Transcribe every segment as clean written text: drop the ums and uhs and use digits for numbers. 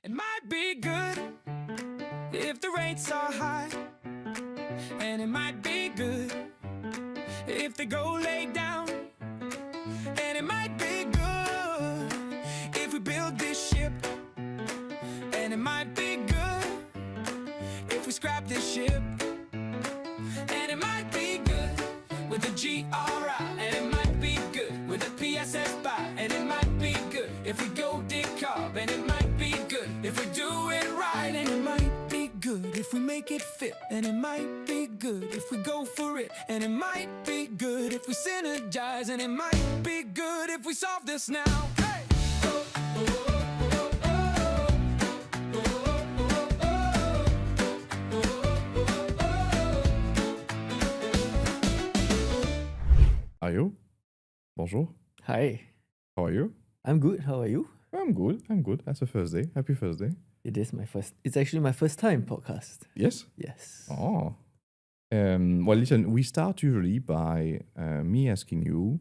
It might be good if the rates are high, and it might be good if they go lay down, and it might be good if we build this ship, and it might be good if we scrap this ship, and it might be good with a GRI, and it might be good with a PSS by, and it might be good if we go decarb, and it might be good if we do it right, and it might be good if we make it fit, and it might be good if we go for it, and it might be good if we synergize, and it might be good if we solve this now. Hey! Aario, bonjour. Hi, How are you? I'm good. How are you? I'm good. That's a Thursday. Happy Thursday. It is my first. It's actually my first time podcast. Yes? Yes. Oh. Well, listen, we start usually by me asking you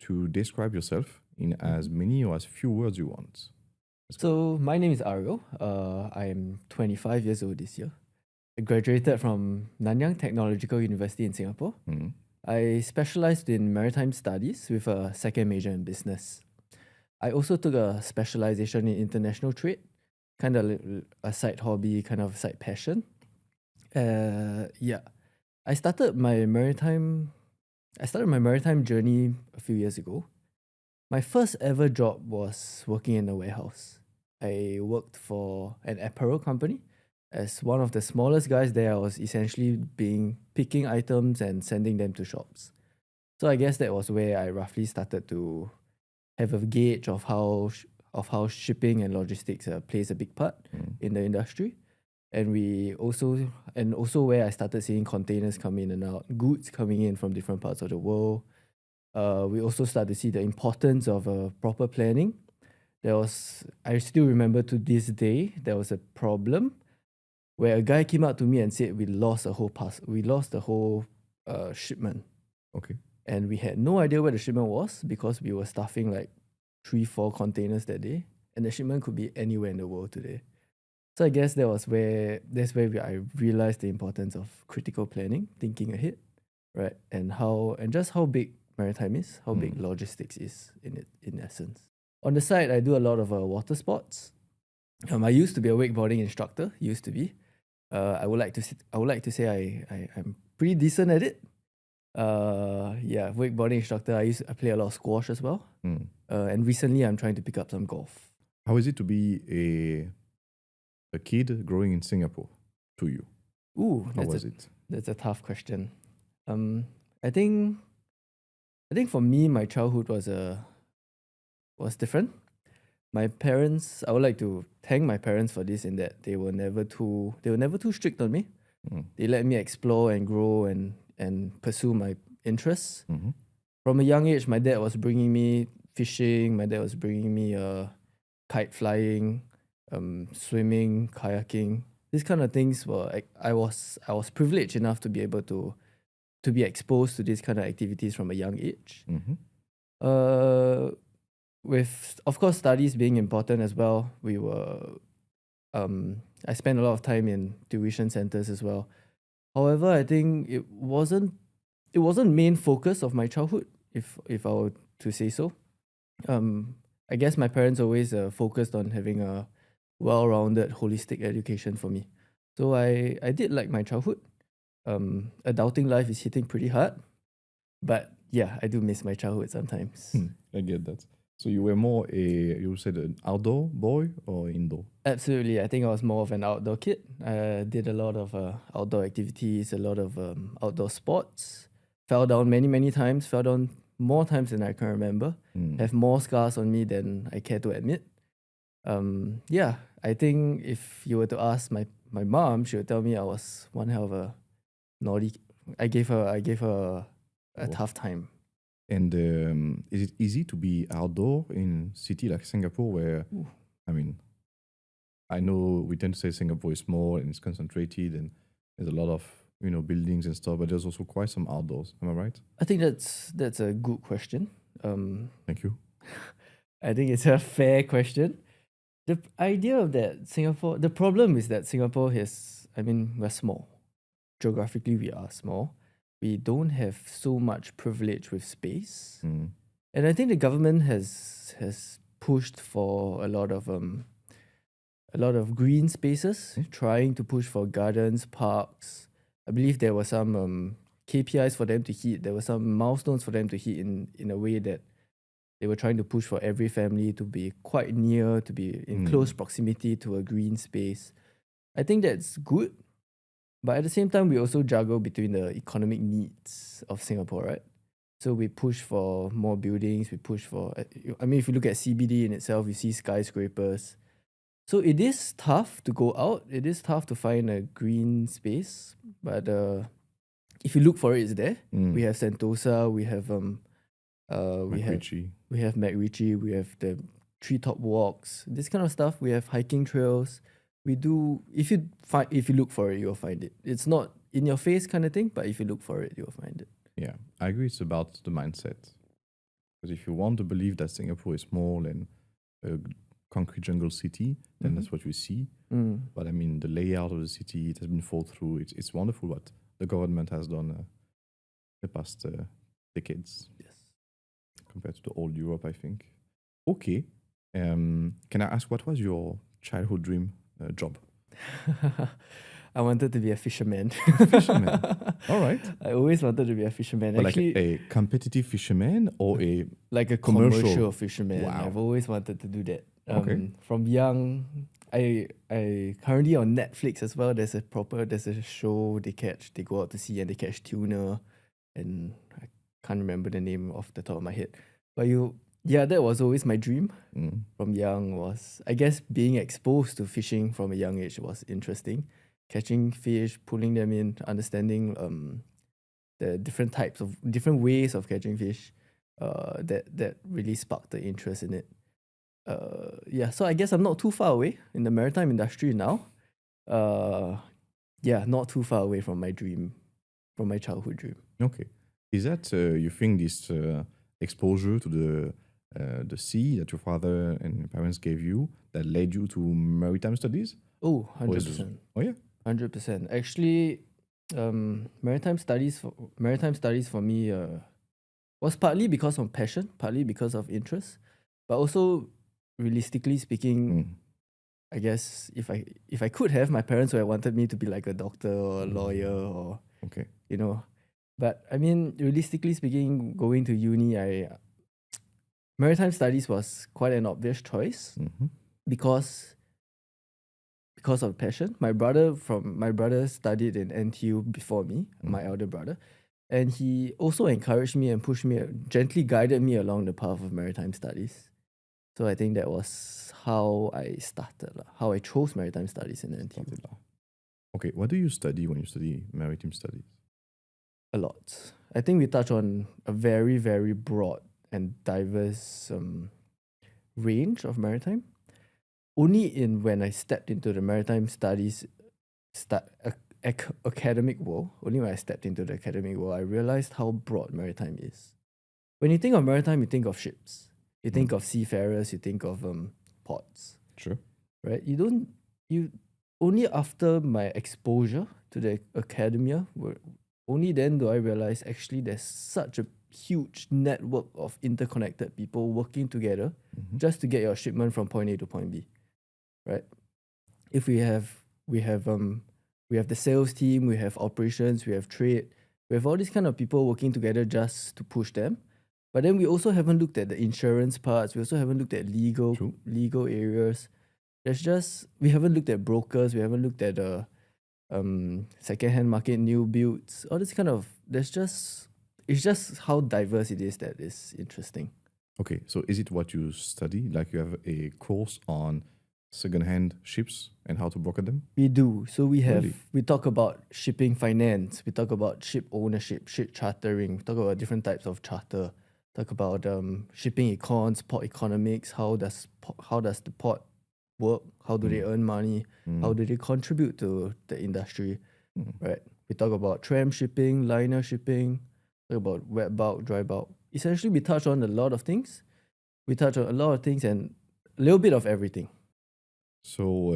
to describe yourself in as many or as few words you want. So my name is Aario. I am 25 years old this year. I graduated from Nanyang Technological University in Singapore. Mhm. I specialized in maritime studies with a second major in business. I also took a specialization in international trade, kind of a side hobby, kind of side passion. Yeah, I started my maritime journey a few years ago. My first ever job was working in a warehouse. I worked for an apparel company. As one of the smallest guys there, I was essentially picking items and sending them to shops. So I guess that was where I roughly started to have a gauge of how shipping and logistics plays a big part in the industry. And also where I started seeing containers come in and out, goods coming in from different parts of the world. We also started to see the importance of proper planning. I still remember to this day, there was a problem where a guy came up to me and said we lost the whole shipment. Okay. And we had no idea where the shipment was because we were stuffing like 3-4 containers that day, and the shipment could be anywhere in the world today. So I guess that's where I realized the importance of critical planning, thinking ahead, right? And just how big maritime is, how big logistics is in essence. On the side, I do a lot of water sports. I used to be a wakeboarding instructor. I would like to say I'm pretty decent at it. Wakeboarding instructor. I play a lot of squash as well. And recently I'm trying to pick up some golf. How is it to be a kid growing in Singapore to you? Ooh, How was it? That's a tough question. I think for me, my childhood was different. My parents, I would like to thank my parents for this in that they were never too strict on me. They let me explore and grow and pursue my interests. From a young age, my dad was bringing me fishing. My dad was bringing me kite flying, swimming, kayaking. These kind of things were I was privileged enough to be able to be exposed to these kind of activities from a young age. With of course studies being important as well, I spent a lot of time in tuition centers as well. However, I think it wasn't main focus of my childhood, if I were to say so. I guess my parents always focused on having a well-rounded, holistic education for me. So I did like my childhood. Adulting life is hitting pretty hard, but yeah, I do miss my childhood sometimes. I get that. So you were more you said an outdoor boy or indoor? Absolutely. I think I was more of an outdoor kid. I did a lot of outdoor activities, a lot of outdoor sports. Fell down many times, fell down more times than I can remember. Have more scars on me than I care to admit. I think if you were to ask my mom, she would tell me I was one hell of a naughty. I gave her a tough time. And is it easy to be outdoor in a city like Singapore where, I mean, I know we tend to say Singapore is small and it's concentrated and there's a lot of, buildings and stuff, but there's also quite some outdoors. Am I right? I think that's a good question. Thank you. I think it's a fair question. The idea of that Singapore, the problem is that Singapore has, I mean, we're small. Geographically, we are small. We don't have so much privilege with space. Mm. And I think the government has pushed for a lot of green spaces, trying to push for gardens, parks. I believe there were some KPIs for them to hit. There were some milestones for them to hit in a way that they were trying to push for every family to be quite near, to be in close proximity to a green space. I think that's good. But at the same time, we also juggle between the economic needs of Singapore, right? So we push for more buildings, we push for, I mean, if you look at CBD in itself, you see skyscrapers. So it is tough to go out. It is tough to find a green space. But if you look for it, it's there. We have Sentosa, we have MacRitchie. we have MacRitchie, we have the treetop walks, this kind of stuff. We have hiking trails. We do, if you look for it, you'll find it. It's not in your face kind of thing, but if you look for it, you'll find it. Yeah, I agree. It's about the mindset. Because if you want to believe that Singapore is small and a concrete jungle city, then that's what we see. But I mean, the layout of the city, it has been thought through. It's wonderful what the government has done the past decades. Yes. Compared to the old Europe, I think. Okay. Can I ask, what was your childhood dream job? I wanted to be a fisherman. Fisherman. All right. I always wanted to be a fisherman. But Actually, like a competitive fisherman or a like a commercial? commercial fisherman. Wow. I've always wanted to do that. Okay. From young, I currently on Netflix as well. There's a show they go out to sea and they catch tuna, and I can't remember the name off the top of my head. But that was always my dream from young. Was, I guess, being exposed to fishing from a young age was interesting. Catching fish, pulling them in, understanding the different ways of catching fish, that really sparked the interest in it. So I guess I'm not too far away in the maritime industry now. Not too far away from my dream, from my childhood dream. Okay. Is that, you think, this exposure to the sea that your father and your parents gave you that led you to maritime studies? Oh, Or is 100%. it- Oh, yeah? 100%. Actually, maritime studies for me was partly because of passion, partly because of interest, but also realistically speaking, I guess if I could have, my parents would have wanted me to be like a doctor or a lawyer or Okay. But I mean, realistically speaking, going to uni, maritime studies was quite an obvious choice because of passion. My brother studied in NTU before me, my elder brother, and he also encouraged me and pushed me, gently guided me along the path of maritime studies. So I think that was how I started, how I chose maritime studies in NTU. Okay, what do you study when you study maritime studies? A lot. I think we touch on a very, very broad and diverse range of maritime. Only when I stepped into the maritime studies academic world, I realized how broad maritime is. When you think of maritime, you think of ships. You think of seafarers, you think of ports. Sure. Right? Only after my exposure to the academia, only then do I realize actually there's such a huge network of interconnected people working together just to get your shipment from point A to point B. Right? If we have the sales team, we have operations, we have trade, we have all these kind of people working together just to push them. But then we also haven't looked at the insurance parts. We also haven't looked at legal areas. We haven't looked at brokers. We haven't looked at the second-hand market, new builds. All this kind of, it's just how diverse it is that is interesting. Okay, so is it what you study? Like you have a course on second-hand ships and how to broker them? We do. So we Really? talk about shipping finance. We talk about ship ownership, ship chartering. We talk about different types of charter. Talk about shipping econs, port economics. How does the port work? How do they earn money? How do they contribute to the industry? Right. We talk about tram shipping, liner shipping. Talk about wet bulk, dry bulk. Essentially, we touch on a lot of things. And a little bit of everything. So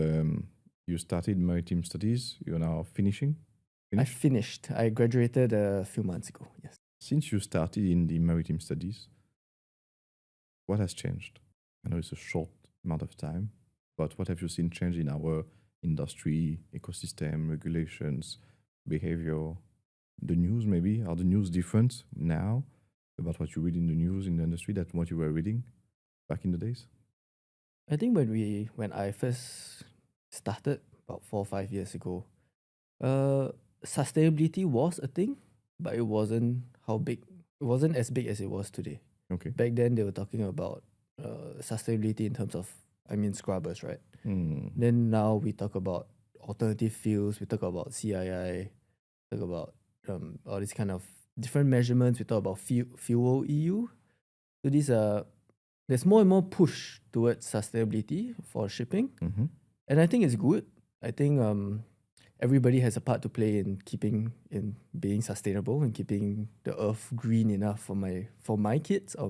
you started maritime studies. You're now finishing. I finished. I graduated a few months ago. Yes. Since you started in the maritime studies, what has changed? I know it's a short amount of time, but what have you seen change in our industry, ecosystem, regulations, behavior, the news maybe? Are the news different now about what you read in the news in the industry than what you were reading back in the days? I think when I first started about 4 or 5 years ago, sustainability was a thing, but it wasn't it wasn't as big as it was today. Okay. Back then they were talking about sustainability in terms of, I mean, scrubbers, right? Then now we talk about alternative fuels, we talk about CII, talk about all these kind of different measurements. We talk about fuel EU. So there's more and more push towards sustainability for shipping, and I think it's good. I think everybody has a part to play in being sustainable and keeping the earth green enough for my kids or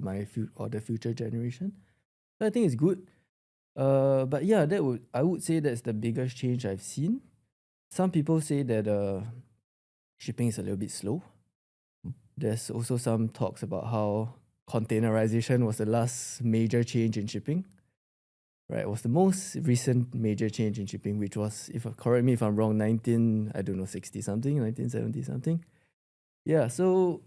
or the future generation. So I think it's good. But yeah, I would say that's the biggest change I've seen. Some people say that shipping is a little bit slow. There's also some talks about how containerization was the last major change in shipping. Right, it was the most recent major change in shipping, which was, correct me if I'm wrong, 60 something, 1970 something. Yeah, so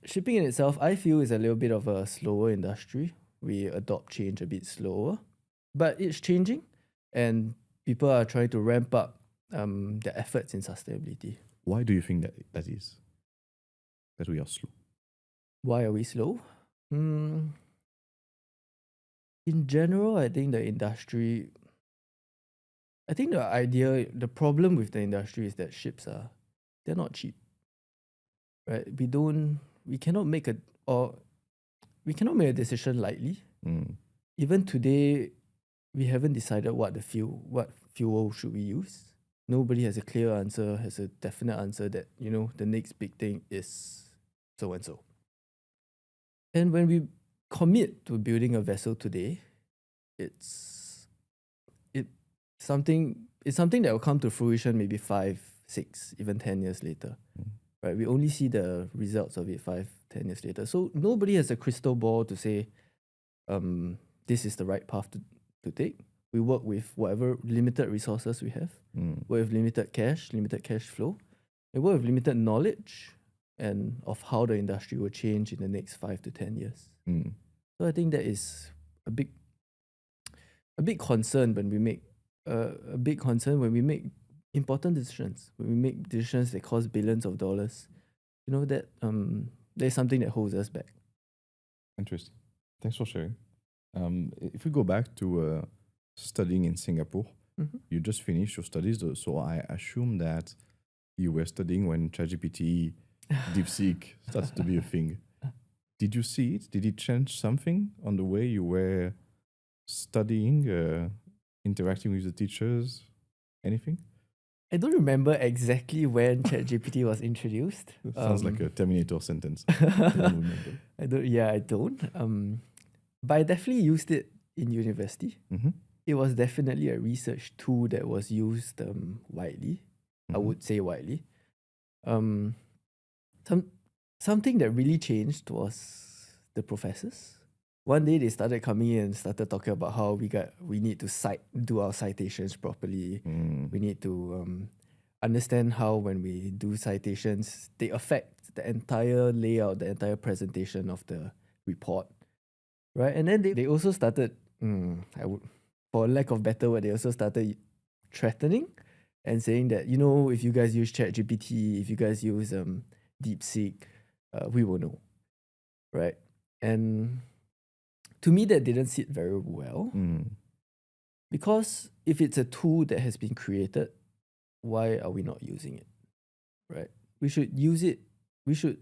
shipping in itself, I feel, is a little bit of a slower industry. We adopt change a bit slower, but it's changing, and people are trying to ramp up their efforts in sustainability. Why do you think that we are slow? Why are we slow? In general, I think the problem with the industry is that ships they're not cheap, right? We cannot make a decision lightly. Even today, we haven't decided what fuel should we use. Nobody has a clear answer, has a definite answer that, the next big thing is so and so. And when we commit to building a vessel today, it's something that will come to fruition maybe 5, 6, even 10 years later. Right? We only see the results of it 5, 10 years later. So nobody has a crystal ball to say this is the right path to take. We work with whatever limited resources we have. We have limited cash flow. We work with limited knowledge and of how the industry will change in the next 5 to 10 years. So I think that is a big concern when we make important decisions, when we make decisions that cost billions of dollars. That there's something that holds us back. Interesting. Thanks for sharing. If we go back to studying in Singapore, you just finished your studies, so I assume that you were studying when ChatGPT, DeepSeek started to be a thing. Did you see it? Did it change something on the way you were studying, interacting with the teachers, anything? I don't remember exactly when ChatGPT was introduced. Sounds like a Terminator sentence. I don't remember. I don't. But I definitely used it in university. It was definitely a research tool that was used widely. I would say widely. Something that really changed was the professors. One day they started coming in and started talking about how we need to do our citations properly. We need to understand how when we do citations, they affect the entire layout, the entire presentation of the report, right? And then they also started, for lack of better word, they also started threatening and saying that, if you guys use ChatGPT, if you guys use DeepSeek, we will know, right? And to me, that didn't sit very well. Because if it's a tool that has been created, why are we not using it, right? We should use it. We should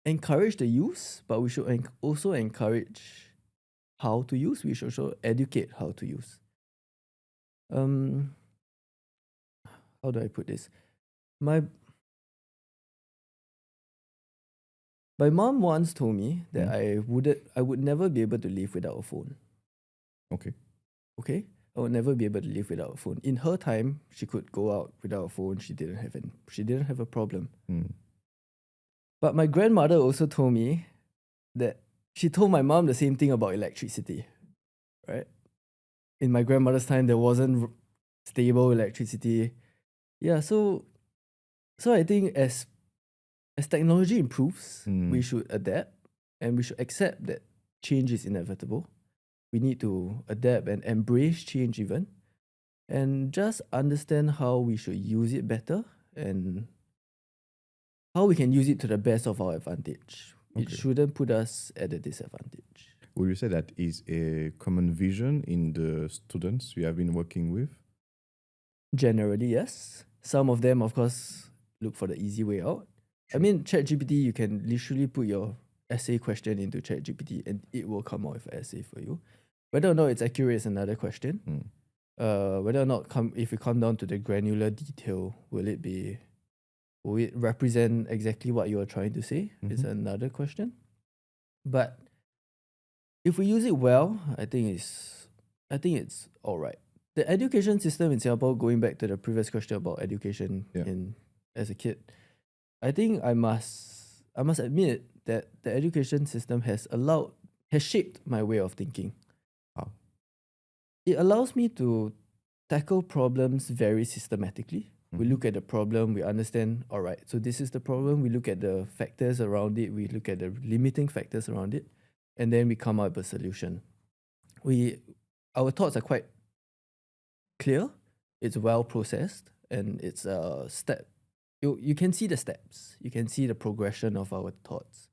encourage the use, but we should also encourage how to use. We should also educate how to use. How do I put this? My mom once told me that I would never be able to live without a phone. Okay. Okay? I would never be able to live without a phone. In her time, she could go out without a phone. She didn't have a problem. But my grandmother also told me that she told my mom the same thing about electricity, right? In my grandmother's time, there wasn't stable electricity. Yeah, so I think as technology improves, we should adapt and we should accept that change is inevitable. We need to adapt and embrace change even, and just understand how we should use it better and how we can use it to the best of our advantage. It shouldn't put us at a disadvantage. Would you say that is a common vision in the students you have been working with? Generally, yes. Some of them, of course, look for the easy way out. I mean, ChatGPT, you can literally put your essay question into ChatGPT and it will come out with an essay for you. Whether or not it's accurate is another question. Whether or not if we come down to the granular detail, will it represent exactly what you are trying to say? Is another question. But if we use it well, I think it's all right. The education system in Singapore, going back to the previous question about education as a kid, I think I must admit that the education system has shaped my way of thinking. Wow. It allows me to tackle problems very systematically. We look at the problem, we understand, all right, so this is the problem. We look at the factors around it, we look at the limiting factors around it, and then we come up with a solution. Our thoughts are quite clear, it's well processed, and it's a step. You can see the steps, you can see the progression of our thoughts.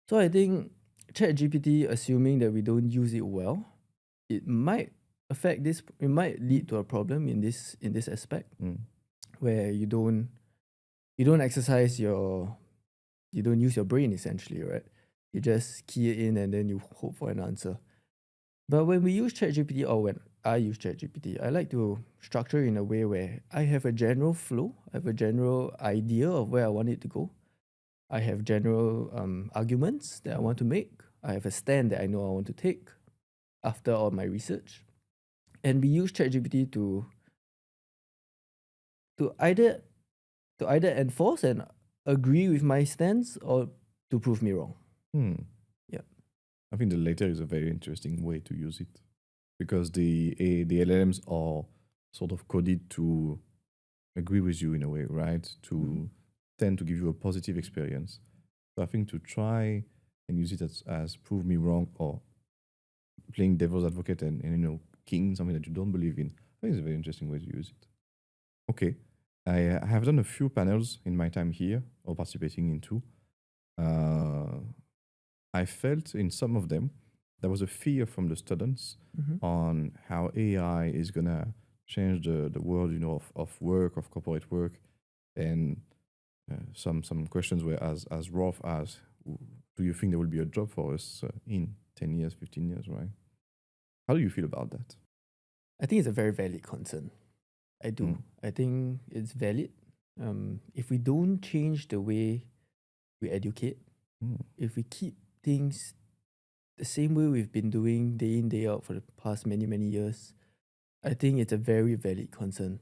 So I think ChatGPT, assuming that we don't use it well, it might lead to a problem in this aspect, where you don't exercise you don't use your brain essentially, right? You just key it in and then you hope for an answer. But when we use ChatGPT, or when I use ChatGPT, I like to structure in a way where I have a general flow, I have a general idea of where I want it to go. I have general arguments that I want to make. I have a stand that I know I want to take after all my research. And we use ChatGPT to either enforce and agree with my stance or to prove me wrong. Yeah. I think the latter is a very interesting way to use it, because the LLMs are sort of coded to agree with you in a way, right? To tend to give you a positive experience. So I think to try and use it as prove me wrong, or playing devil's advocate and king something that you don't believe in, I think it's a very interesting way to use it. Okay. I have done a few panels in my time here, or participating in two. I felt in some of them there was a fear from the students on how AI is gonna change the world, of work, of corporate work, and some questions were as rough as, do you think there will be a job for us in 10 years, 15 years, right? How do you feel about that? I think it's a very valid concern. I do. I think it's valid. If we don't change the way we educate, if we keep things the same way we've been doing day in, day out for the past many, many years, I think it's a very valid concern.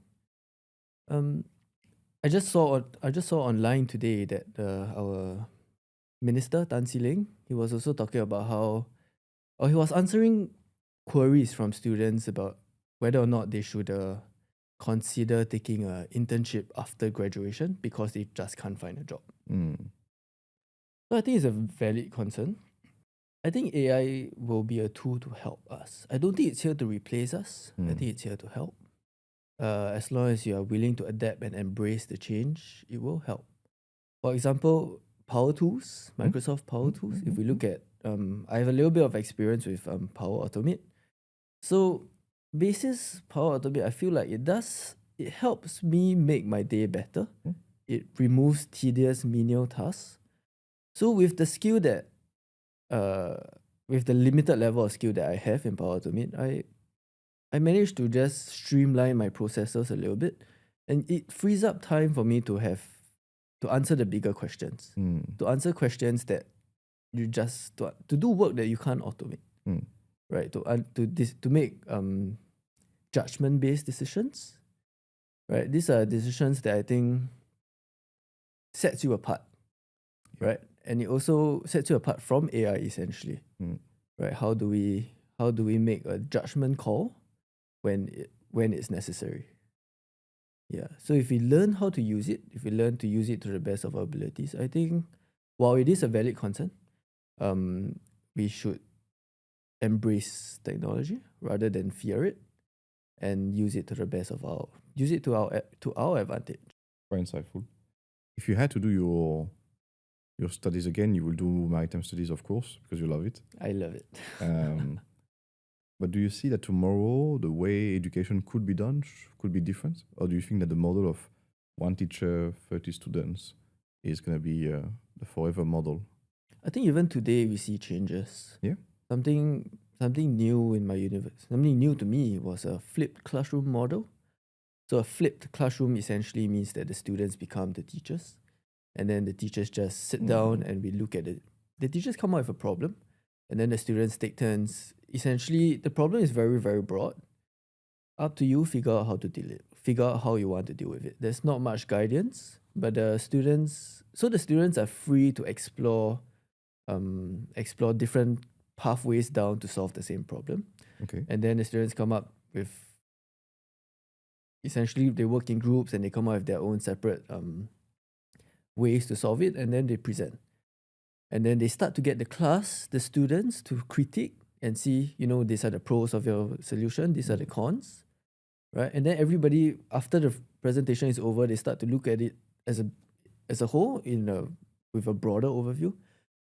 I just saw online today that our minister, Tan See Leng, he was also talking about he was answering queries from students about whether or not they should consider taking an internship after graduation because they just can't find a job. So I think it's a valid concern. I think AI will be a tool to help us. I don't think it's here to replace us. I think it's here to help. As long as you are willing to adapt and embrace the change, it will help. For example, Power Tools, Microsoft Power Tools. If we look at, I have a little bit of experience with Power Automate. So basis Power Automate, I feel like it helps me make my day better. It removes tedious menial tasks. So with the skill that, with the limited level of skill that I have in Power Automate, I managed to just streamline my processes a little bit, and it frees up time for me to answer the bigger questions, to answer questions that to do work that you can't automate, right? To make judgment-based decisions, right? These are decisions that I think sets you apart, right? And it also sets you apart from AI essentially, right? How do we make a judgment call when it's necessary? Yeah. So if we learn how to use it, if we learn to use it to the best of our abilities, I think while it is a valid concern, we should embrace technology rather than fear it, and use it to the best of our advantage. Very insightful. If you had to do your studies again, you will do maritime studies, of course, because you love it. I love it. But do you see that tomorrow the way education could be done could be different? Or do you think that the model of one teacher, 30 students is going to be the forever model? I think even today we see changes. Yeah. Something new in my universe, something new to me was a flipped classroom model. So a flipped classroom essentially means that the students become the teachers, and then the teachers just sit down and we look at it. The teachers come up with a problem, and then the students take turns. Essentially, the problem is very, very broad. Up to you, figure out how to deal it. Figure out how you want to deal with it. There's not much guidance, but the students are free to explore different pathways down to solve the same problem. Okay. And then the students come up with, essentially they work in groups and they come up with their own separate ways to solve it, and then they present. And then they start to get the students to critique and see, these are the pros of your solution, these are the cons, right? And then everybody, after the presentation is over, they start to look at it as a whole with a broader overview,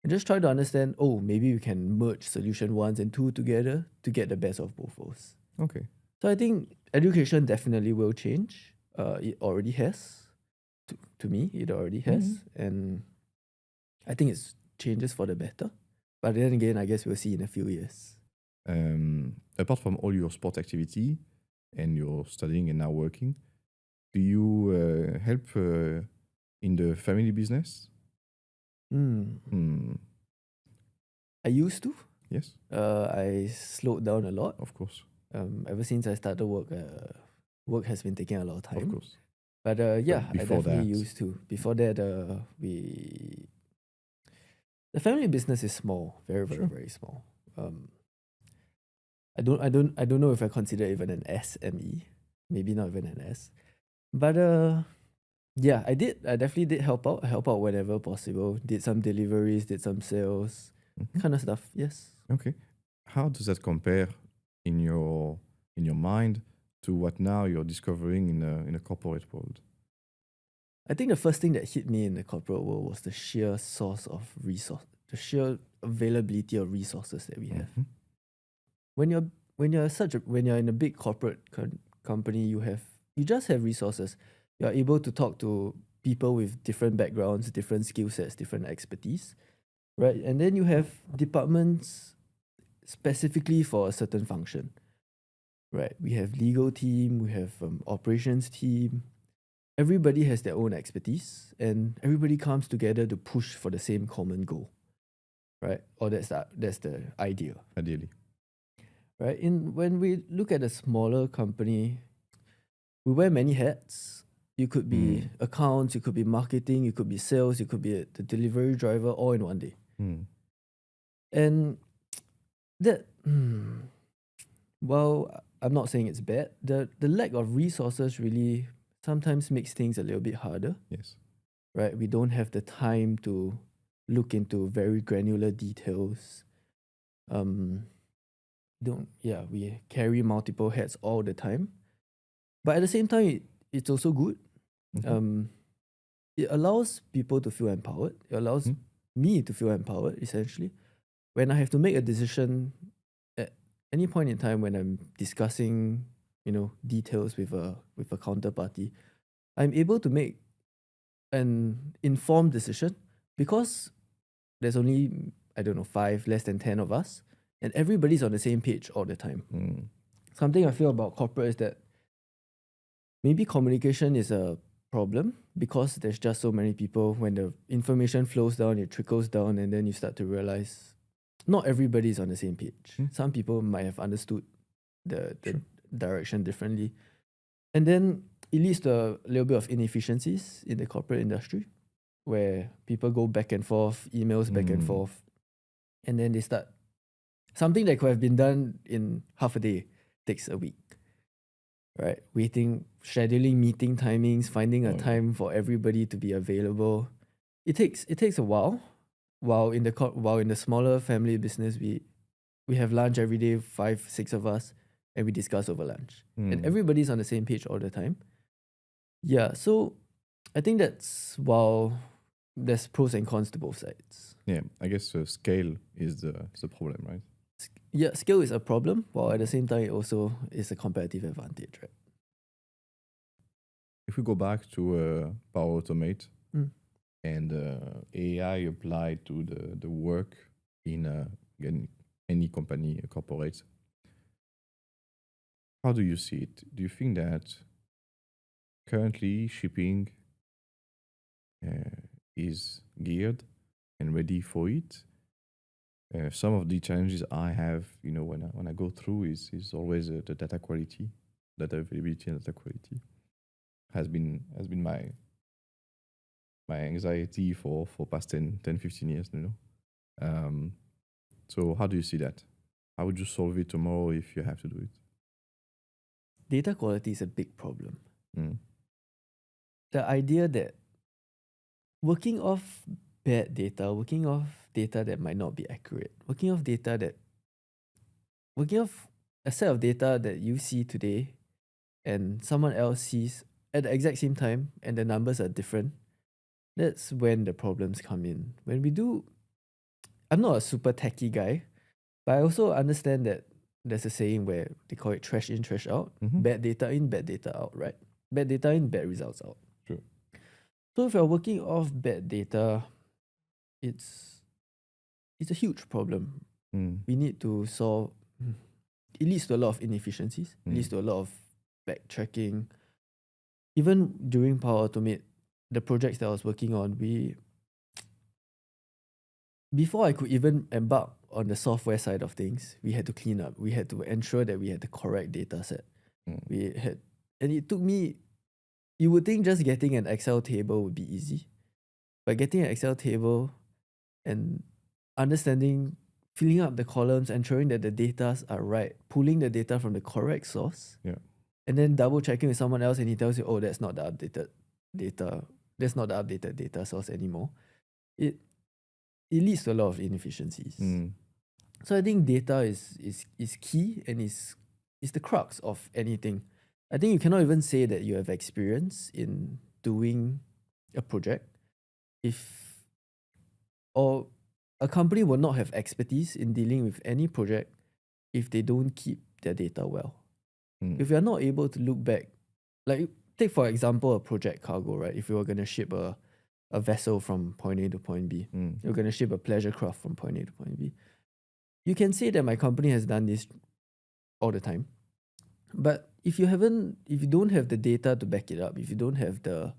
and just try to understand, maybe we can merge solution 1 and 2 together to get the best of both worlds. Okay. So I think education definitely will change. It already has. To me, it already has. And I think it changes for the better. But then again, I guess we'll see in a few years. Apart from all your sport activity and your studying and now working, do you help in the family business? I used to. Yes. I slowed down a lot. Of course. Ever since I started work, work has been taking a lot of time. Of course. But yeah, I before definitely that? used to. Before that, the family business is small, very, very, Sure. very small. I don't know if I consider it even an SME. Maybe not even an S. But yeah, I definitely did help out. I help out whenever possible. Did some deliveries, did some sales, kind of stuff. Yes. Okay. How does that compare in your mind to what now you're discovering in a corporate world? I think the first thing that hit me in the corporate world was the sheer source of resource, the sheer availability of resources that we have. When you're in a big corporate company, you just have resources. You are able to talk to people with different backgrounds, different skill sets, different expertise, right? And then you have departments specifically for a certain function, right? We have legal team, we have operations team. Everybody has their own expertise, and everybody comes together to push for the same common goal, right? Or that's the idea. Ideally. Right? When we look at a smaller company, we wear many hats. You could be accounts, you could be marketing, you could be sales, you could be the delivery driver, all in one day. And that, well, I'm not saying it's bad. The lack of resources really sometimes makes things a little bit harder. Yes. Right? We don't have the time to look into very granular details. We carry multiple hats all the time. But at the same time, it's also good. It allows people to feel empowered. It allows me to feel empowered, essentially. When I have to make a decision at any point in time when I'm discussing, details with a counterparty, I'm able to make an informed decision because there's only, less than 10 of us, and everybody's on the same page all the time. Something I feel about corporate is that maybe communication is a problem because there's just so many people. When the information flows down, it trickles down, and then you start to realize not everybody is on the same page. Some people might have understood the direction differently. And then it leads to a little bit of inefficiencies in the corporate industry where people go back and forth, emails back and forth, and then they start something that could have been done in half a day takes a week. Right? Waiting, scheduling meeting timings, finding a time for everybody to be available. It takes a while. While in the smaller family business, we have lunch every day, 5-6 of us, and we discuss over lunch. And everybody's on the same page all the time. Yeah, so I think that's while there's pros and cons to both sides. Yeah, I guess scale is the problem, right? Yeah, scale is a problem, while at the same time it also is a competitive advantage, right? If we go back to Power Automate and AI applied to the work in any company, a corporate, how do you see it? Do you think that currently shipping is geared and ready for it? Some of the challenges I have, when I go through is always the data quality, data availability, and data quality has been my anxiety for past 10, 15 years, So how do you see that? How would you solve it tomorrow if you have to do it? Data quality is a big problem. The idea that working off bad data, working off data that might not be accurate, working off a set of data that you see today and someone else sees at the exact same time and the numbers are different, that's when the problems come in. I'm not a super techie guy, but I also understand that there's a saying where they call it trash in, trash out. Bad data in, bad data out, right? Bad data in, bad results out. True. So if you're working off bad data, it's a huge problem. We need to solve. It leads to a lot of inefficiencies. It leads to a lot of backtracking. Even during Power Automate, the projects that I was working on, before I could even embark on the software side of things, we had to clean up. We had to ensure that we had the correct data set. And it took me, you would think just getting an Excel table would be easy. But getting an Excel table and understanding, filling up the columns, ensuring that the data are right, pulling the data from the correct source, and then double checking with someone else and he tells you, oh, that's not the updated data. That's not the updated data source anymore. It leads to a lot of inefficiencies. So I think data is key and is the crux of anything. I think you cannot even say that you have experience in doing a project or a company will not have expertise in dealing with any project if they don't keep their data well. If you're not able to look back, like take for example a project cargo, right? If you were going to ship a vessel from point A to point B, you're going to ship a pleasure craft from point A to point B. You can say that my company has done this all the time, but if you don't have the data to back it up, if you don't have the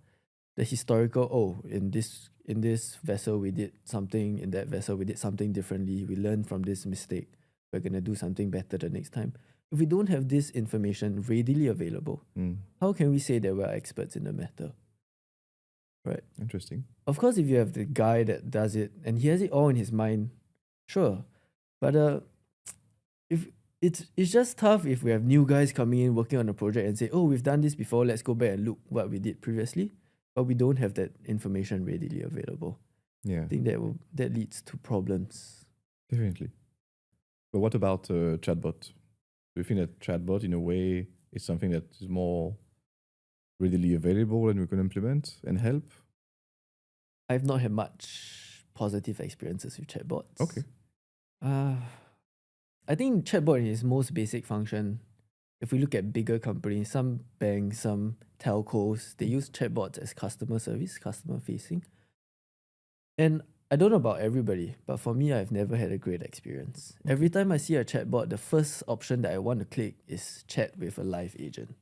historical, in this vessel we did something, in that vessel we did something differently, we learned from this mistake, we're going to do something better the next time. If we don't have this information readily available, how can we say that we're experts in the matter? Right. Interesting. Of course, if you have the guy that does it and he has it all in his mind, sure. But if it's just tough if we have new guys coming in working on a project and say, oh, we've done this before, let's go back and look what we did previously. But we don't have that information readily available. Yeah. I think that leads to problems. Definitely. But what about chatbot? Do you think that chatbot, in a way, is something that is more readily available and we can implement and help? I've not had much positive experiences with chatbots. Okay. I think chatbot in its most basic function, if we look at bigger companies, some banks, some telcos, they use chatbots as customer service, customer facing. And I don't know about everybody, but for me, I've never had a great experience. Every time I see a chatbot, the first option that I want to click is chat with a live agent.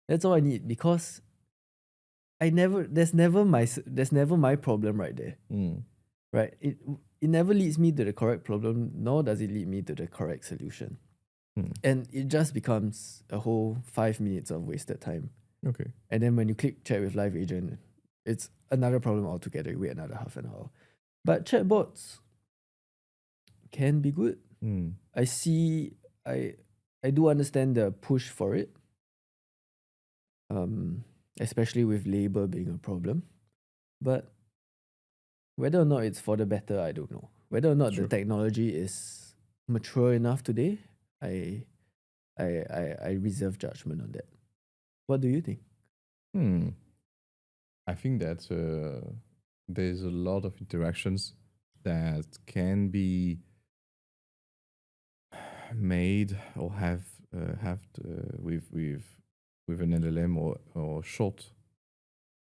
That's all I need because there's never my problem right there. Right? It never leads me to the correct problem, nor does it lead me to the correct solution. And it just becomes a whole 5 minutes of wasted time. Okay. And then when you click chat with live agent, it's another problem altogether. You wait another half an hour. But chatbots can be good. I see. I do understand the push for it. Especially with labor being a problem. But whether or not it's for the better, I don't know. Whether or not Sure. the technology is mature enough today, I reserve judgment on that. What do you think? I think that there's a lot of interactions that can be made or have with an LLM or short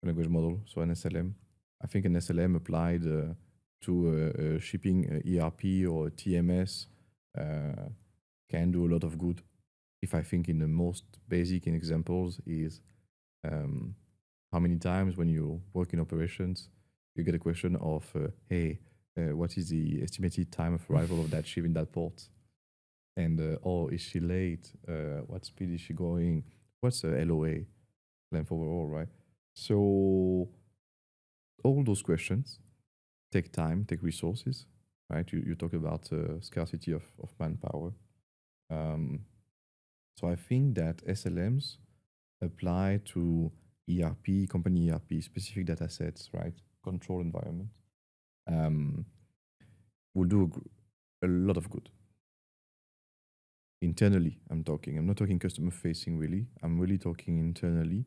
language model, so an SLM. I think an SLM applied to a shipping ERP or a TMS can do a lot of good. If I think in the most basic examples is how many times when you work in operations, you get a question of, hey, what is the estimated time of arrival of that ship in that port? And, oh, is she late? What speed is she going? What's the LOA, length overall, right? So all those questions take time, take resources, right? You talk about scarcity of manpower. So I think that SLMs apply to ERP, company ERP, specific data sets, right? Control environment, will do a lot of good. Internally, I'm not talking customer facing really. I'm really talking internally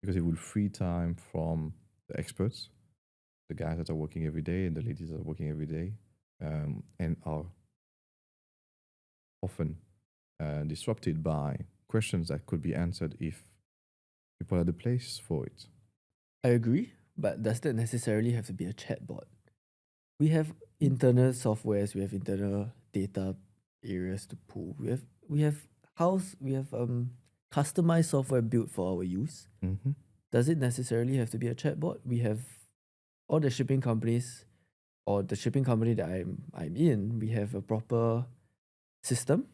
because it will free time from the experts, the guys that are working every day and the ladies that are working every day, and are often disrupted by questions that could be answered if people are the place for it. I agree, but does that necessarily have to be a chatbot? We have internal softwares, we have internal data areas to pull. We have customized software built for our use. Does it necessarily have to be a chatbot? We have all the shipping companies or the shipping company that I'm in, we have a proper system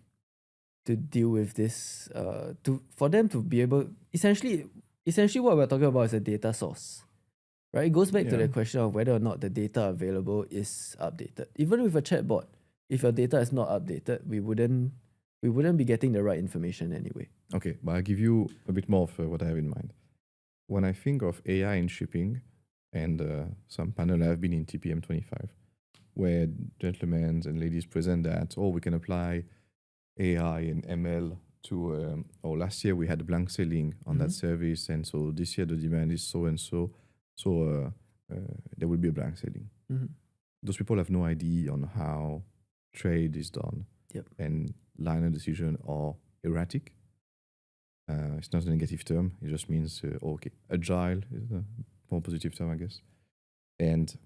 to deal with this for them to be able essentially what we're talking about is a data source. Right? It goes back to the question of whether or not the data available is updated. Even with a chatbot, if your data is not updated, we wouldn't be getting the right information anyway. Okay, but I'll give you a bit more of what I have in mind. When I think of AI in shipping, and some panel have been in TPM 25, where gentlemen and ladies present that, we can apply AI and ML to, last year we had a blank sailing on that service, and so this year the demand is so and so, so there will be a blank sailing. Those people have no idea on how trade is done, and liner decision are erratic. It's not a negative term, it just means, agile is a more positive term, I guess. And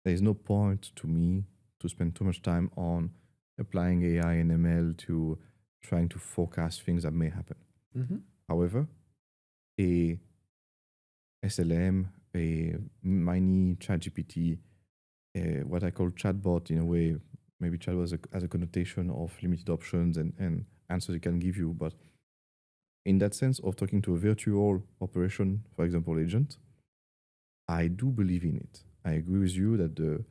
there is no point to me to spend too much time on applying AI and ML to trying to forecast things that may happen. However, a SLM, a mini ChatGPT, what I call chatbot in a way, maybe chatbot has a connotation of limited options and answers it can give you, but in that sense of talking to a virtual operation, for example, agent, I do believe in it. I agree with you that the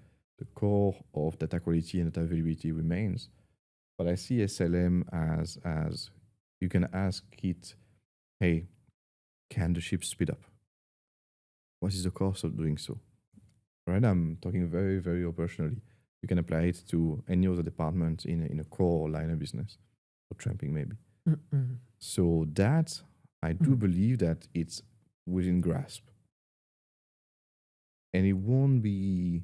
core of data quality and data availability remains, but I see SLM as you can ask it, hey, can the ship speed up? What is the cost of doing so? Right? I'm talking very, very operationally. You can apply it to any other department in a core line of business, or tramping maybe. So that, I do believe that it's within grasp. And it won't be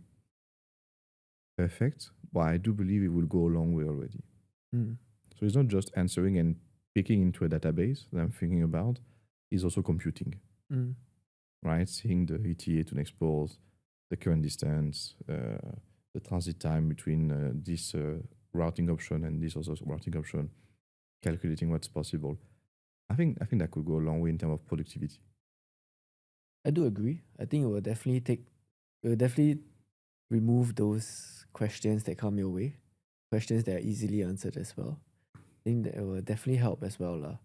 perfect, but I do believe it will go a long way already. So it's not just answering and picking into a database that I'm thinking about, it's also computing. Right? Seeing the ETA to next port, the current distance, the transit time between this routing option and this also routing option, calculating what's possible. I think that could go a long way in terms of productivity. I do agree. I think it will definitely remove those questions that come your way, questions that are easily answered as well. think that it will definitely help as well, lah.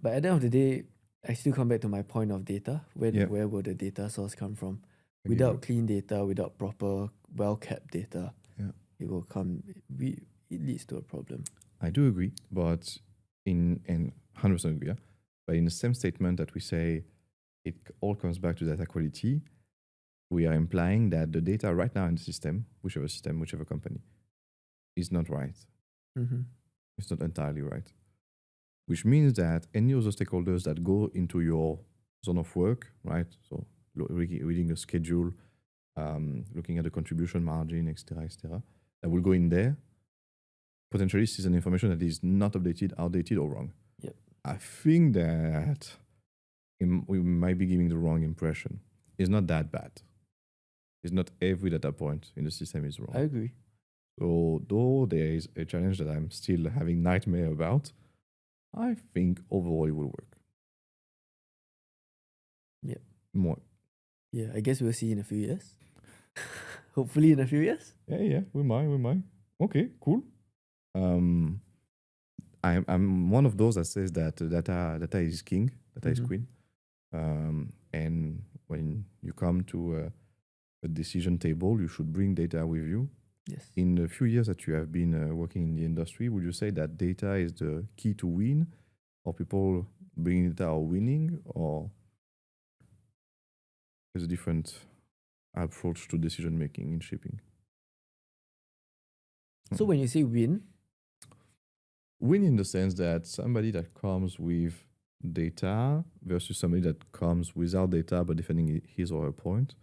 But at the end of the day, I still come back to my point of data. Yeah. Where will the data source come from? I get Without you. clean data, without proper, well-kept data, Yeah. it will come. It leads to a problem. I do agree, but in 100% agree. Yeah? But in the same statement that we say it all comes back to data quality, we are implying that the data right now in the system, whichever company, is not right. Mm-hmm. It's not entirely right. Which means that any other stakeholders that go into your zone of work, right? So reading a schedule, looking at the contribution margin, etc., that will go in there. Potentially, this is an information that is not updated, outdated, or wrong. Yep. I think that we might be giving the wrong impression. It's not that bad. It's not every data point in the system is wrong. I agree. So though there is a challenge that I'm still having nightmare about, I think overall it will work. Yep. More. Yeah, I guess we'll see in a few years. Hopefully in a few years. Yeah, we might. Okay, cool. I'm one of those that says that data is king, data is queen. And when you come to a decision table, you should bring data with you. Yes. In the few years that you have been working in the industry, would you say that data is the key to win, or people bringing data are winning, or there's a different approach to decision making in shipping? So when you say win in the sense that somebody that comes with data versus somebody that comes without data but defending his or her point,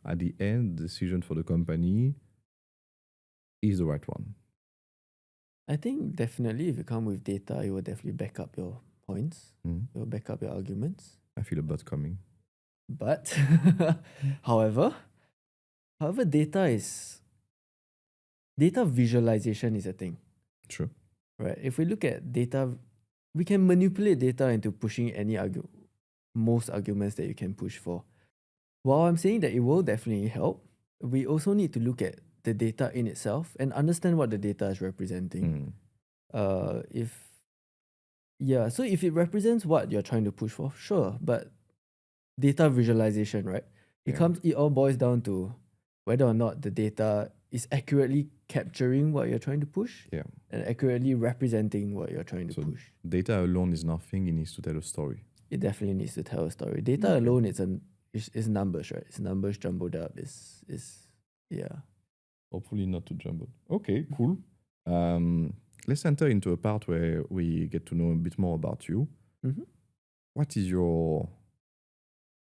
at the end, the decision for the company is the right one. I think definitely if you come with data, it will definitely back up your points. It will back up your arguments. I feel a butt coming. But however, data visualization is a thing. True. Right. If we look at data, we can manipulate data into pushing most arguments that you can push for. While I'm saying that it will definitely help, we also need to look at the data in itself and understand what the data is representing. So if it represents what you're trying to push for, sure. But data visualization, right? It all boils down to whether or not the data is accurately capturing what you're trying to push and accurately representing what you're trying to push. Data alone is nothing. It needs to tell a story. It definitely needs to tell a story. Data alone is numbers, right? It's numbers jumbled up. Hopefully not too jumbled. Okay, cool. Let's enter into a part where we get to know a bit more about you. What is your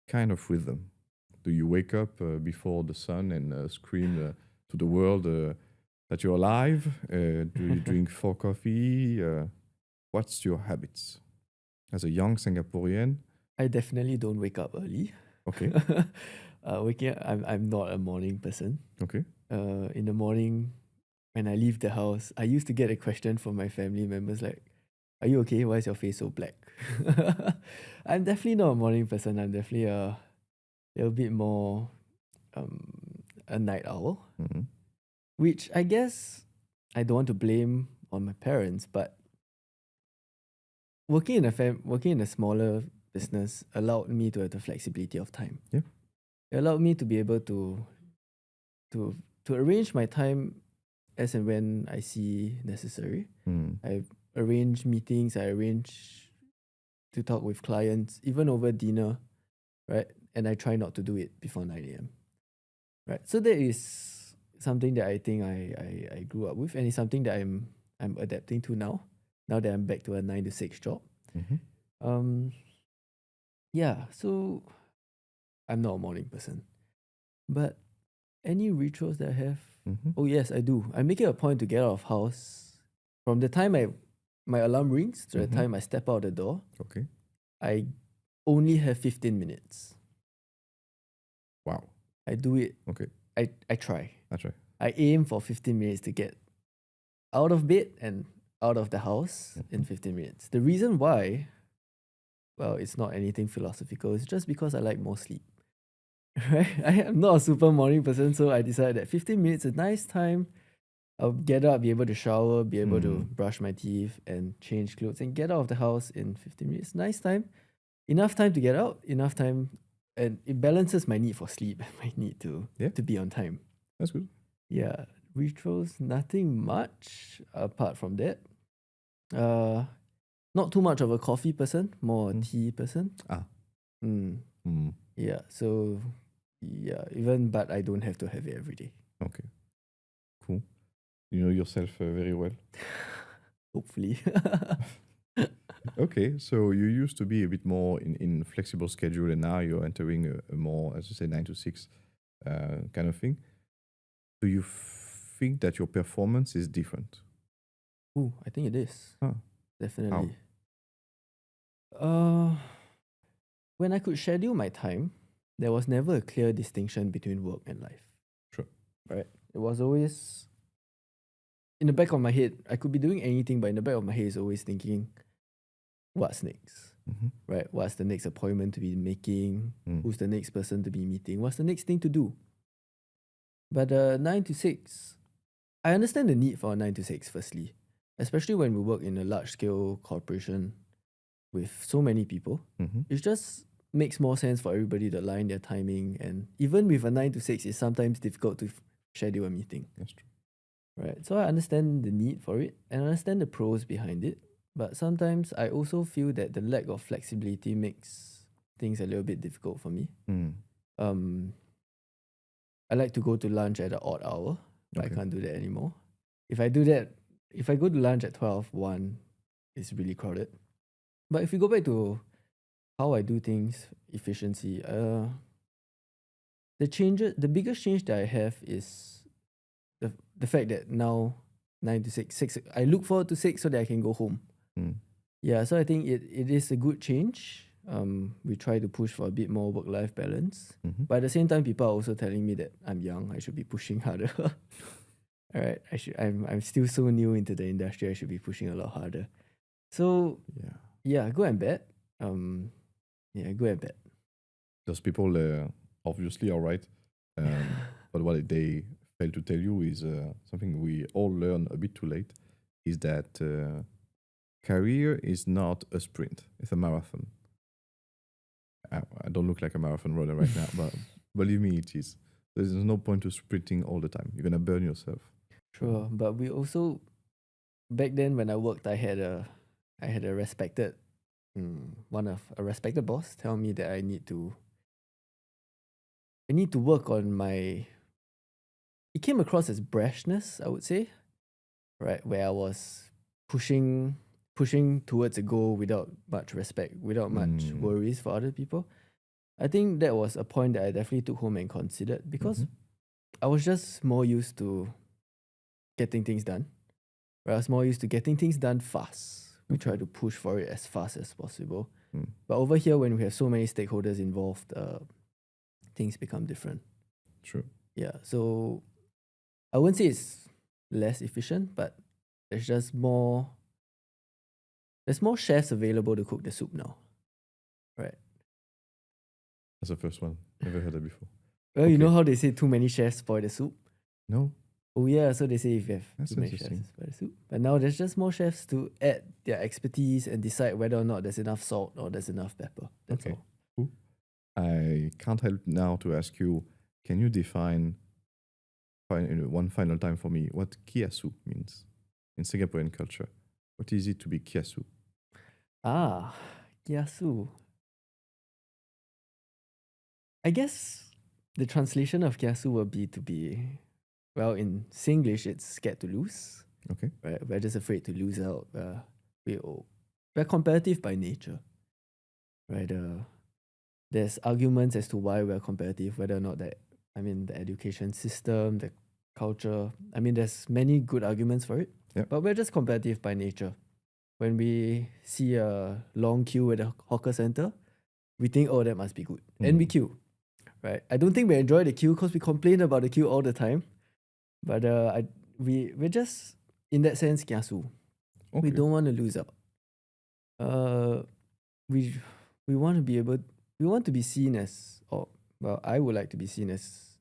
kind of rhythm? Do you wake up before the sun and scream to the world that you're alive? Do you drink 4 coffee? What's your habits? As a young Singaporean? I definitely don't wake up early. Okay. Waking up, I'm not a morning person. Okay. In the morning, when I leave the house, I used to get a question from my family members like, "Are you okay? Why is your face so black?" I'm definitely not a morning person. I'm definitely a little bit more a night owl, which I guess I don't want to blame on my parents, but working in a smaller business allowed me to have the flexibility of time. Yeah. It allowed me to be able to arrange my time as and when I see necessary. I arrange meetings, I arrange to talk with clients, even over dinner, right? And I try not to do it before 9 a.m. Right. So that is something that I think I grew up with, and it's something that I'm adapting to now that I'm back to a 9 to 6 job. So I'm not a morning person. But any rituals that I have? Oh yes, I do. I make it a point to get out of house from the time my alarm rings to the time I step out the door. Okay. I only have 15 minutes. Wow. I do it. Okay. I try. That's right. I aim for 15 minutes to get out of bed and out of the house in 15 minutes. The reason why, well, it's not anything philosophical. It's just because I like more sleep. Right? I am not a super morning person, so I decided that 15 minutes is a nice time I'll get up, be able to shower, be able to Mm. brush my teeth and change clothes and get out of the house in 15 minutes. Nice time. Enough time to get out, enough time, and it balances my need for sleep and my need Yeah. to be on time. That's good. Yeah, rituals, nothing much apart from that. Not too much of a coffee person, more a tea person. Ah. Mm, Mm. yeah, so yeah, even but I don't have to have it every day. Okay. Cool. You know yourself very well. Hopefully. Okay, so you used to be a bit more in flexible schedule, and now you're entering a more, as you say, 9 to 6 kind of thing. Do you think that your performance is different? Ooh, I think it is. Huh. Definitely. When I could schedule my time, there was never a clear distinction between work and life. Sure. Right? It was always in the back of my head. I could be doing anything, but in the back of my head is always thinking, what's next? Mhm. Right? What's the next appointment to be making? Mm. Who's the next person to be meeting? What's the next thing to do? But 9 to 6, I understand the need for a 9 to 6, firstly, especially when we work in a large scale corporation with so many people. Mhm. It just makes more sense for everybody to align their timing. And even with a 9 to 6, it's sometimes difficult to schedule a meeting. That's true. Right. So I understand the need for it and I understand the pros behind it. But sometimes I also feel that the lack of flexibility makes things a little bit difficult for me. Mm. I like to go to lunch at an odd hour, but Okay. I can't do that anymore. If I do that, if I go to lunch at 12, it's really crowded. But if we go back to how I do things, efficiency, the biggest change that I have is the fact that now 9 to 6, I look forward to 6 so that I can go home. Mm. Yeah, so I think it is a good change. We try to push for a bit more work-life balance. Mhm. But at the same time, people are also telling me that I'm young, I should be pushing harder. All right, I'm still so new into the industry, I should be pushing a lot harder. So Yeah. yeah, good and bad. Good and bad. Those people obviously are right. But what they fail to tell you is something we all learn a bit too late, is that career is not a sprint, it's a marathon. I don't look like a marathon runner right now, but believe me, it is. There's no point to sprinting all the time. You're going to burn yourself. Sure, but we also back then when I worked, I had a respected a respected boss tell me that I need to work on my. It came across as brashness, I would say, right, where I was pushing towards a goal without much respect, without much worries for other people. I think that was a point that I definitely took home and considered because I was just more used to getting things done. Right? I was more used to getting things done fast. We try to push for it as fast as possible. But over here, when we have so many stakeholders involved, things become different. True. Yeah, so I wouldn't say it's less efficient, but there's more chefs available to cook the soup now. Right. That's the first one. Never heard that before. Well, you know how they say too many chefs spoil the soup? No? Oh yeah, so they say if you have That's too many chefs, interesting. it spoil the soup. But now there's just more chefs to add their expertise and decide whether or not there's enough salt or there's enough pepper. That's Okay. all. Cool. I can't help now to ask you, can you define one final time for me what kiasu means in Singaporean culture? What is it to be kiasu? Kiasu. I guess the translation of kiasu will be to be, well, in Singlish, it's scared to lose. Okay. Right? We're just afraid to lose out. We're competitive by nature. Right? There's arguments as to why we're competitive, whether or not the education system, the culture. There's many good arguments for it. Yep. But we're just competitive by nature. When we see a long queue at a hawker center, we think, oh, that must be good. And we queue. Right? I don't think we enjoy the queue because we complain about the queue all the time. But we're just, in that sense, kiasu. Okay. We don't want to lose out. We want to be able. We want to be seen as, I would like to be seen as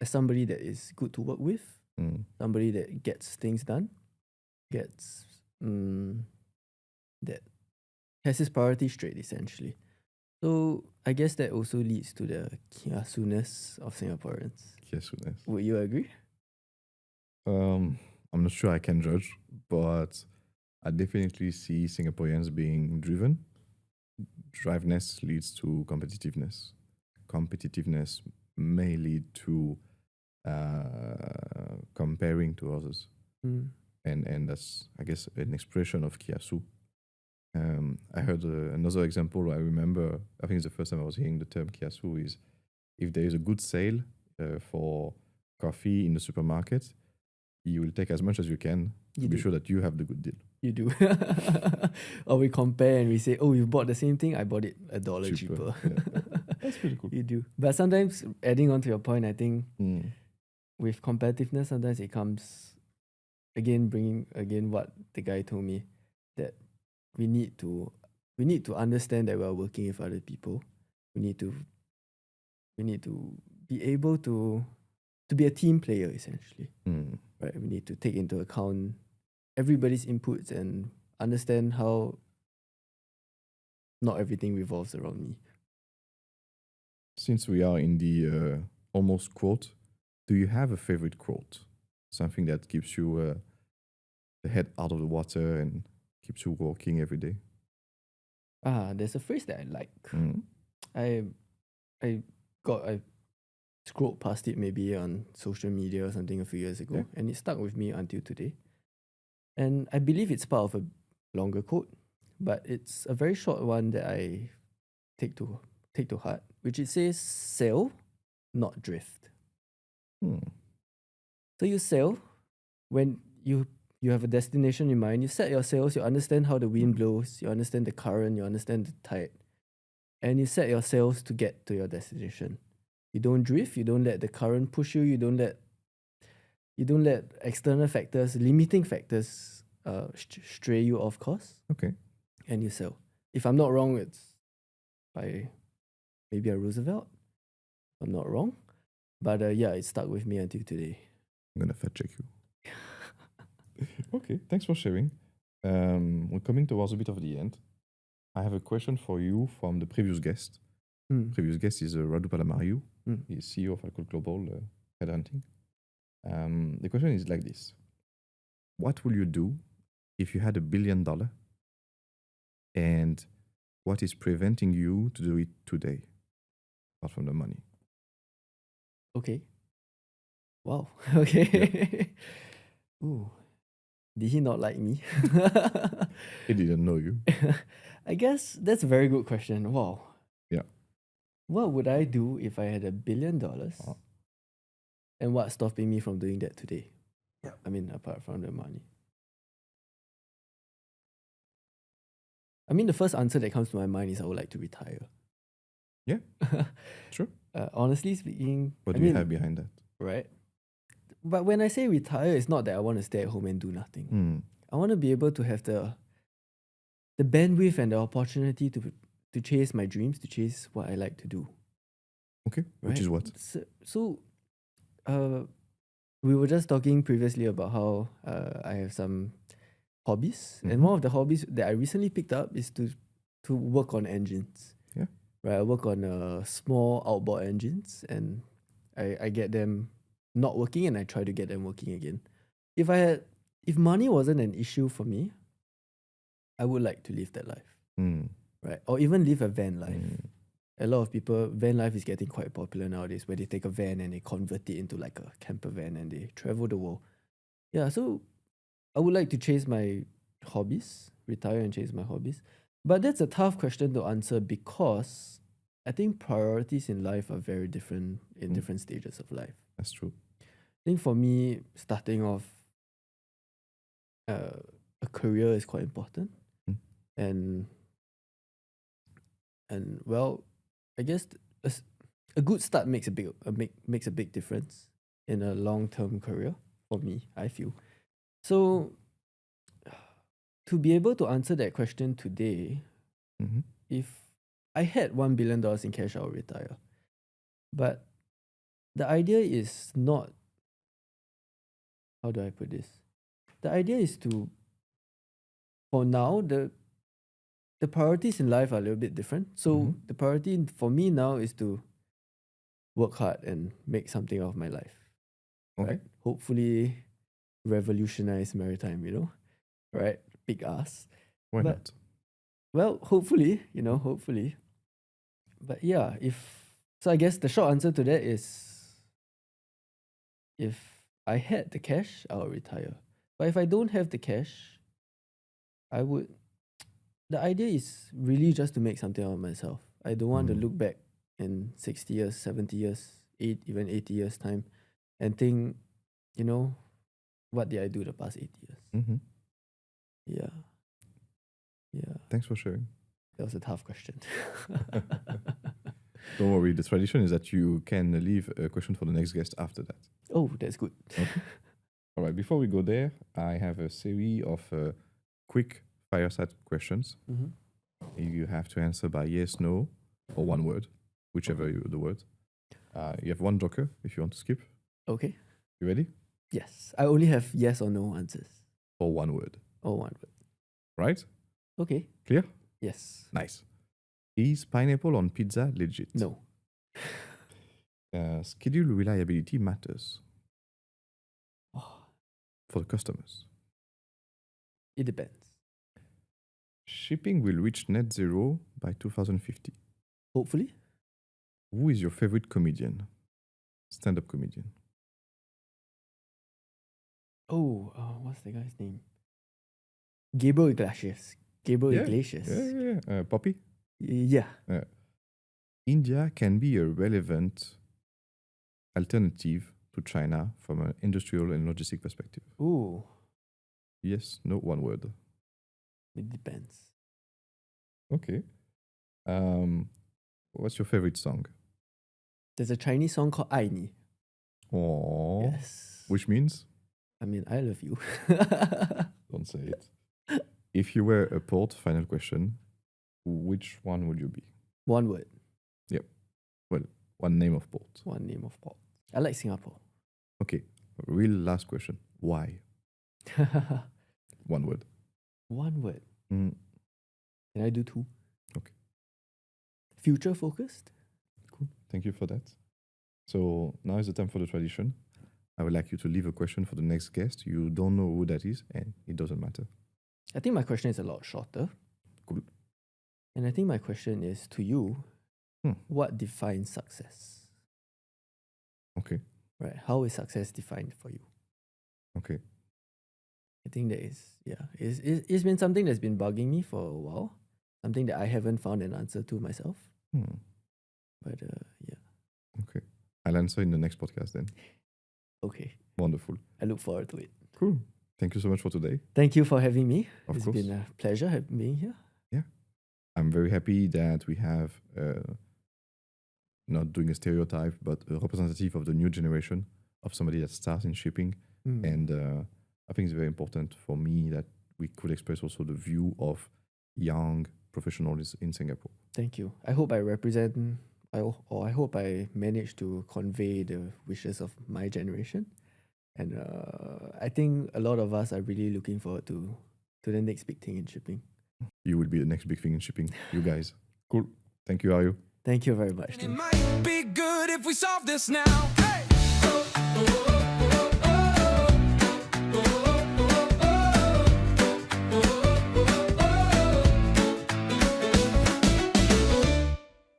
somebody that is good to work with. somebody that gets things done, gets that has his priorities straight, essentially. So I guess that also leads to the kiasu-ness of Singaporeans. Kiasu-ness. Would you agree? I'm not sure I can judge, but I definitely see Singaporeans being driven. Driveness leads to competitiveness. Competitiveness may lead to comparing to others. And that's, I guess, an expression of kiasu. I heard another example. I remember, I think it's the first time I was hearing the term kiasu is if there is a good sale for coffee in the supermarket, you will take as much as you can to be sure that you have the good deal. You do. Or we compare and we say, oh, you bought the same thing, I bought it $1 cheaper. Yeah. That's pretty cool. You do. But sometimes, adding on to your point, I think with competitiveness, sometimes it comes, bringing what the guy told me, that we need to understand that we are working with other people. We need to be able to be a team player, essentially. Right? We need to take into account everybody's inputs and understand how not everything revolves around me. Since we are in the almost quote, do you have a favorite quote? Something that keeps you the head out of the water and keeps you walking every day? There's a phrase that I like. I scrolled past it maybe on social media or something a few years ago, and it stuck with me until today. And I believe it's part of a longer quote, but it's a very short one that I take to heart, which it says, sail, not drift. So you sail when you have a destination in mind, you set your sails, you understand how the wind blows, you understand the current, you understand the tide, and you set your sails to get to your destination. You don't drift, you don't let the current push you, you don't let external factors, limiting factors stray you off course. Okay. And you sail. If I'm not wrong, it's by maybe a Roosevelt. I'm not wrong. But it stuck with me until today. I'm going to fact check you. Okay, thanks for sharing. We're coming towards a bit of the end. I have a question for you from the previous guest. Previous guest is Radu Palamariu. He's CEO of Alcohol Global Headhunting. The question is like this. What will you do if you had $1 billion? And what is preventing you to do it today, apart from the money? Okay. Wow. Okay. Ooh. Did he not like me? He didn't know you. I guess that's a very good question. Wow. Yeah. What would I do if I had $1 billion? And what's stopping me from doing that today? Yeah. I mean, apart from the money. I mean, the first answer that comes to my mind is I would like to retire. Yeah. True. Honestly speaking, What do you have behind that? Right. But when I say retire, it's not that I want to stay at home and do nothing. I want to be able to have the bandwidth and the opportunity to chase my dreams, to chase what I like to do. Okay. Right? Which is what? So we were just talking previously about how I have some hobbies. And one of the hobbies that I recently picked up is to work on engines. Yeah. Right. I work on small outboard engines, and I get them not working and I try to get them working again. If money wasn't an issue for me, I would like to live that life. Right. Or even live a van life. A lot of people, van life is getting quite popular nowadays, where they take a van and they convert it into like a camper van and they travel the world. Yeah, so I would like to chase my hobbies, retire and chase my hobbies. But that's a tough question to answer because I think priorities in life are very different in different stages of life. That's true. I think for me, starting off a career is quite important. And well, I guess a good start makes a big difference in a long-term career for me, I feel. So to be able to answer that question today, if I had $1 billion in cash, I would retire. But the idea is not how do I put this? The idea is to, for now, the priorities in life are a little bit different. So the priority for me now is to work hard and make something of my life. Okay. Right? Hopefully revolutionize maritime, right? Big ass. Why But- not? Well, hopefully, hopefully. But yeah, so I guess the short answer to that is if I had the cash, I'll retire. But if I don't have the cash, the idea is really just to make something out of myself. I don't want to look back in 60 years, 70 years, even 80 years time and think, what did I do the past 8 years? Mm-hmm. Yeah. Yeah. Thanks for sharing. That was a tough question. Don't worry, the tradition is that you can leave a question for the next guest after that. Oh, that's good. All right, before we go there, I have a series of quick fireside questions. Mm-hmm. You have to answer by yes, no, or one word, whichever the word. You have one joker if you want to skip. Okay. You ready? Yes. I only have yes or no answers. Or one word, Or one word. right? Okay. Clear? Yes. Nice. Is pineapple on pizza legit? No. Schedule reliability matters Oh, for the customers. it depends. Shipping will reach net zero by 2050. Hopefully. Who is your favorite comedian? Stand-up comedian. Oh, what's the guy's name? Gabriel Iglesias. Gabriel Yeah, Iglesias. Yeah. Poppy? Yeah. India can be a relevant alternative to China from an industrial and logistic perspective. Ooh, Yes, no, one word. it depends. Okay. What's your favorite song? There's a Chinese song called 爱你. Oh, Yes. which means? I mean, I love you. Don't say it. If you were a port, final question, which one would you be? One word. Well, one name of port. One name of port. I like Singapore. Okay, real last question. Why? One word. One word. Mm, Can I do two? Okay. Future focused? cool. Thank you for that. So now is the time for the tradition. I would like you to leave a question for the next guest. You don't know who that is, and it doesn't matter. I think my question is a lot shorter. Cool. And I think my question is to you, what defines success? Okay. Right? How is success defined for you? Okay. I think that is, it's been something that's been bugging me for a while. Something that I haven't found an answer to myself. But yeah. Okay. I'll answer in the next podcast then. Okay. Wonderful. I look forward to it. Cool. Thank you so much for today. Thank you for having me. Of It's course. been a pleasure being here. I'm very happy that we have not doing a stereotype, but a representative of the new generation of somebody that starts in shipping. And I think it's very important for me that we could express also the view of young professionals in Singapore. Thank you. I hope I represent, I hope I managed to convey the wishes of my generation. And I think a lot of us are really looking forward to the next big thing in shipping. You will be the next big thing in shipping, you guys. Cool. Thank you, Aario. Thank you very much. And it might be good if we solve this now. Hey!